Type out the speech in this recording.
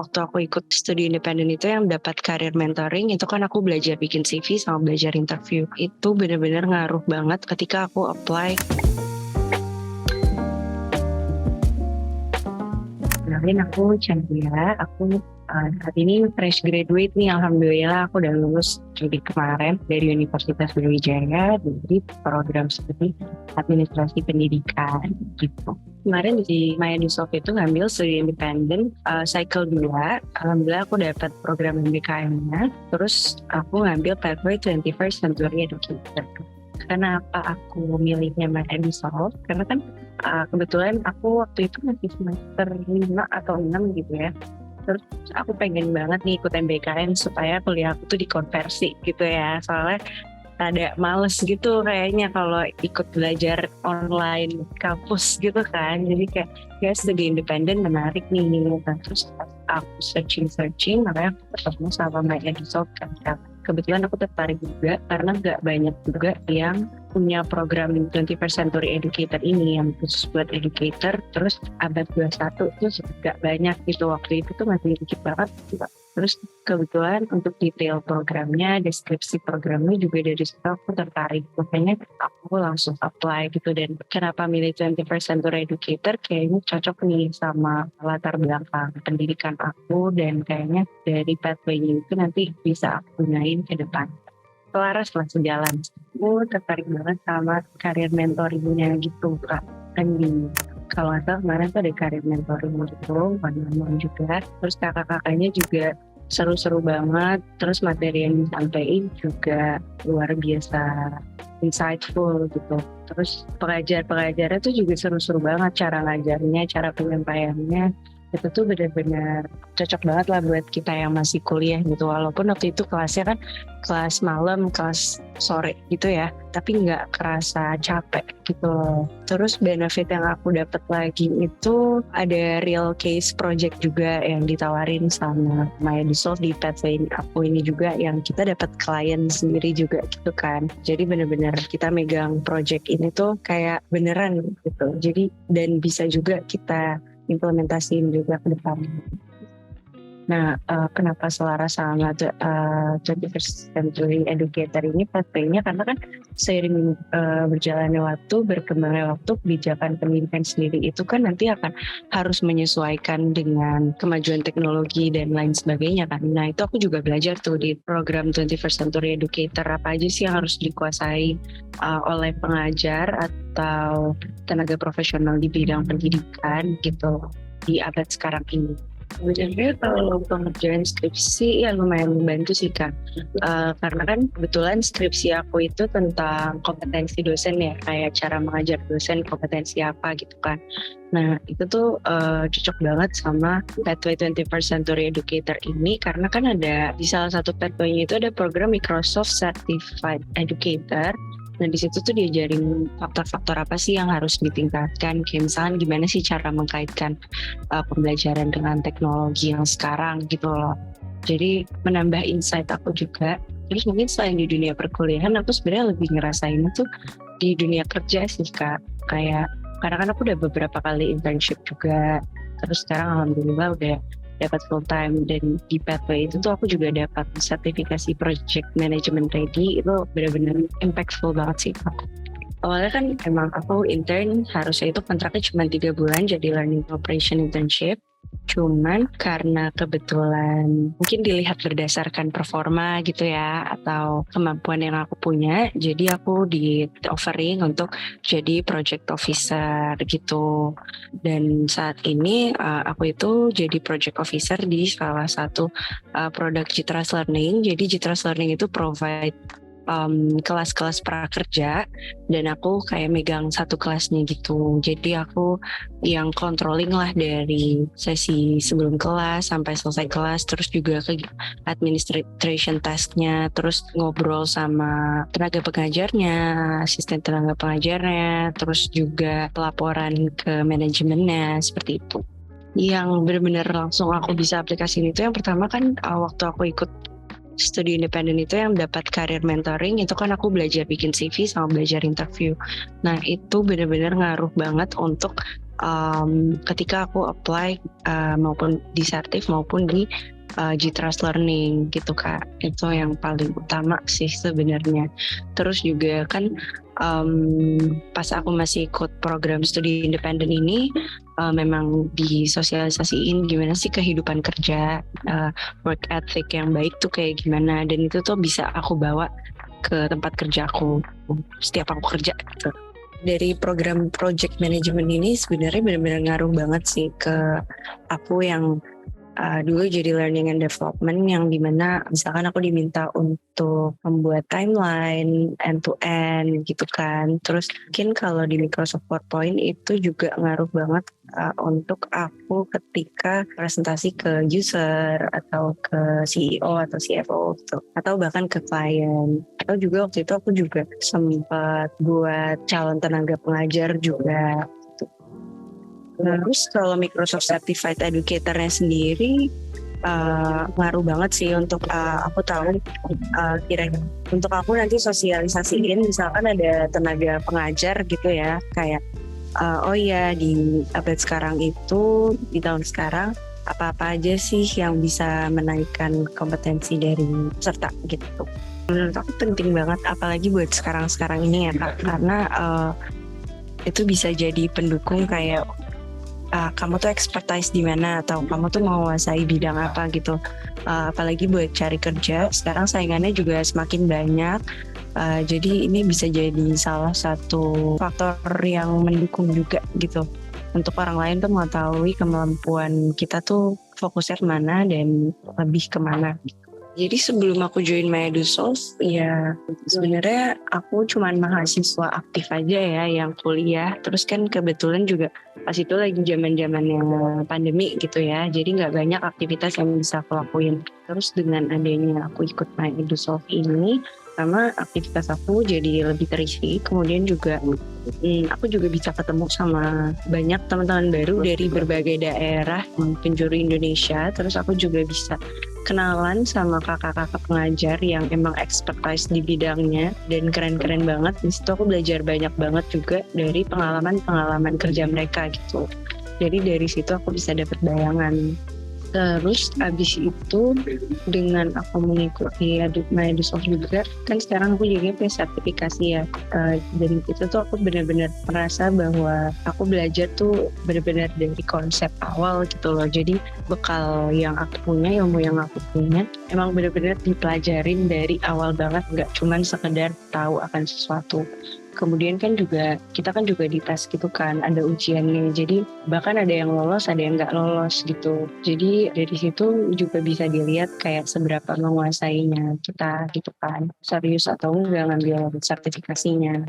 waktu aku ikut studi independen itu yang dapat career mentoring, itu kan aku belajar bikin CV sama belajar interview. Itu benar-benar ngaruh banget ketika aku apply. Kenalin, aku Chandra, aku saat ini fresh graduate nih, alhamdulillah aku udah lulus Juli kemarin dari Universitas Brawijaya dari program studi administrasi pendidikan gitu. Kemarin di Microsoft itu ngambil studi independen cycle 2, alhamdulillah aku dapat program MBKM-nya, terus aku ngambil Pathway 21st Century Educator. Kenapa aku milihnya Microsoft? Karena kan kebetulan aku waktu itu masih semester 5 atau 6 gitu ya. Terus aku pengen banget nih ikut MBKM supaya kuliah aku tuh dikonversi gitu ya. Soalnya ada males gitu kayaknya kalau ikut belajar online kampus gitu kan. Jadi kayak ya studi independen menarik nih. Terus aku searching makanya aku ketemu sama Microsoft kan. Kebetulan aku tertarik juga karena nggak banyak juga yang punya program 21st Century Educator ini yang khusus buat educator. Terus abad 21 itu nggak banyak gitu, waktu itu tuh masih dikit banget. Terus kebetulan untuk detail programnya, deskripsi programnya juga dari situ aku tertarik. Makanya aku langsung apply gitu. Dan kenapa milih 21st Century Educator, kayaknya cocok nih sama latar belakang pendidikan aku. Dan kayaknya dari pathway-nya itu nanti bisa aku gunain ke depan. Selaras lah sejalan. Aku tertarik banget sama karir mentoringnya gitu Kak. Kan di kalau nggak salah kemarin tuh ada karir mentoring gitu, one-on-one juga. Terus kakak-kakaknya juga seru-seru banget. Terus materi yang disampaikan juga luar biasa insightful gitu. Terus pengajar-pengajarnya tuh juga seru-seru banget, cara ngajarnya, cara penyampaiannya. Itu tuh benar-benar cocok banget lah buat kita yang masih kuliah gitu. Walaupun waktu itu kelasnya kan kelas malam, kelas sore gitu ya, tapi nggak kerasa capek gitu loh. Terus benefit yang aku dapat lagi itu ada real case project juga yang ditawarin sama Microsoft di pathway aku ini juga, yang kita dapat klien sendiri juga gitu kan. Jadi benar-benar kita megang project ini tuh kayak beneran gitu. Jadi dan bisa juga kita implementasiin juga ke depan. Nah, kenapa selaras sama 21st Century Educator ini pathway-nya? Karena kan seiring berjalannya waktu, berkembangnya waktu, kebijakan pendidikan sendiri itu kan nanti akan harus menyesuaikan dengan kemajuan teknologi dan lain sebagainya kan. Nah, itu aku juga belajar tuh di program 21st Century Educator, apa aja sih yang harus dikuasai oleh pengajar atau tenaga profesional di bidang pendidikan gitu di abad sekarang ini. Sebenarnya kalau pengerjaan skripsi ya lumayan membantu sih Kak, karena kan kebetulan skripsi aku itu tentang kompetensi dosen ya, kayak cara mengajar dosen, kompetensi apa gitu kan. Nah itu tuh cocok banget sama Pathway 21st Century Educator ini, karena kan ada di salah satu pathway-nya itu ada program Microsoft Certified Educator. Nah di situ tuh diajarin faktor-faktor apa sih yang harus ditingkatkan, kayak misalnya gimana sih cara mengkaitkan pembelajaran dengan teknologi yang sekarang gitu loh. Jadi menambah insight aku juga. Terus mungkin selain di dunia perkuliahan, aku sebenarnya lebih ngerasain itu di dunia kerja sih Kak. Kayak karena kan aku udah beberapa kali internship juga. Terus sekarang alhamdulillah udah dapat full time, dan di pathway itu tuh aku juga dapat sertifikasi project management ready. Itu benar-benar impactful banget sih Kak. Awalnya kan emang aku intern harusnya itu kontraknya cuma 3 bulan jadi learning operation internship. Cuman karena kebetulan mungkin dilihat berdasarkan performa gitu ya atau kemampuan yang aku punya, jadi aku di offering untuk jadi project officer gitu. Dan saat ini aku itu jadi project officer di salah satu produk Jitras Learning. Jadi Jitras Learning itu provide kelas-kelas prakerja, dan aku kayak megang satu kelasnya gitu. Jadi aku yang controlling lah dari sesi sebelum kelas sampai selesai kelas, terus juga ke administration tasknya, terus ngobrol sama tenaga pengajarnya, asisten tenaga pengajarnya, terus juga pelaporan ke manajemennya, seperti itu. Yang benar-benar langsung aku bisa aplikasiin itu yang pertama kan waktu aku ikut studi independen itu yang dapat career mentoring, itu kan aku belajar bikin CV sama belajar interview. Nah itu benar-benar ngaruh banget untuk ketika aku apply maupun di Sertif maupun di G-Trust Learning gitu Kak. Itu yang paling utama sih sebenarnya. Terus juga kan pas aku masih ikut program studi independen ini memang disosialisasiin gimana sih kehidupan kerja, work ethic yang baik tuh kayak gimana, dan itu tuh bisa aku bawa ke tempat kerja aku setiap aku kerja gitu. Dari program project management ini sebenarnya benar-benar ngaruh banget sih ke aku yang dulu jadi learning and development, yang dimana misalkan aku diminta untuk membuat timeline end to end gitu kan. Terus mungkin kalau di Microsoft PowerPoint itu juga ngaruh banget untuk aku ketika presentasi ke user atau ke CEO atau CFO gitu, atau bahkan ke klien. Atau juga waktu itu aku juga sempat buat calon tenaga pengajar juga. Terus kalau Microsoft Certified Educator-nya sendiri ngaruh banget sih untuk aku tahu kira-kira untuk aku nanti sosialisasiin misalkan ada tenaga pengajar gitu ya, kayak oh iya di update sekarang itu di tahun sekarang apa-apa aja sih yang bisa menaikkan kompetensi dari peserta gitu. Menurut aku penting banget apalagi buat sekarang-sekarang ini ya Kak, karena itu bisa jadi pendukung kayak kamu tuh expertise di mana atau kamu tuh menguasai bidang apa gitu. Apalagi buat cari kerja sekarang saingannya juga semakin banyak. Jadi ini bisa jadi salah satu faktor yang mendukung juga gitu untuk orang lain tuh mengetahui kemampuan kita tuh fokusnya kemana dan lebih kemana. Jadi sebelum aku join Microsoft, ya sebenarnya aku cuman mahasiswa aktif aja ya yang kuliah. Terus kan kebetulan juga pas itu lagi zaman-zamannya pandemi gitu ya. Jadi nggak banyak aktivitas yang bisa aku lakuin. Terus dengan adanya aku ikut Microsoft ini, sama aktivitas aku jadi lebih terisi. Kemudian juga aku juga bisa ketemu sama banyak teman-teman baru dari berbagai daerah penjuru Indonesia. Terus aku juga bisa kenalan sama kakak-kakak pengajar yang emang expertise di bidangnya dan keren-keren banget. Di situ aku belajar banyak banget juga dari pengalaman kerja mereka gitu. Jadi dari situ aku bisa dapat bayangan. Terus abis itu dengan aku mengikuti Microsoft juga, kan sekarang aku juga punya sertifikasi ya. Dari itu tuh aku benar-benar merasa bahwa aku belajar tuh benar-benar dari konsep awal gitu loh. Jadi bekal yang aku punya, ilmu yang aku punya, emang benar-benar dipelajarin dari awal banget, nggak cuman sekedar tahu akan sesuatu. Kemudian kan juga kita kan juga dites gitu kan, ada ujiannya. Jadi bahkan ada yang lolos, ada yang nggak lolos gitu. Jadi dari situ juga bisa dilihat kayak seberapa menguasainya kita gitu kan, serius atau enggak ngambil sertifikasinya.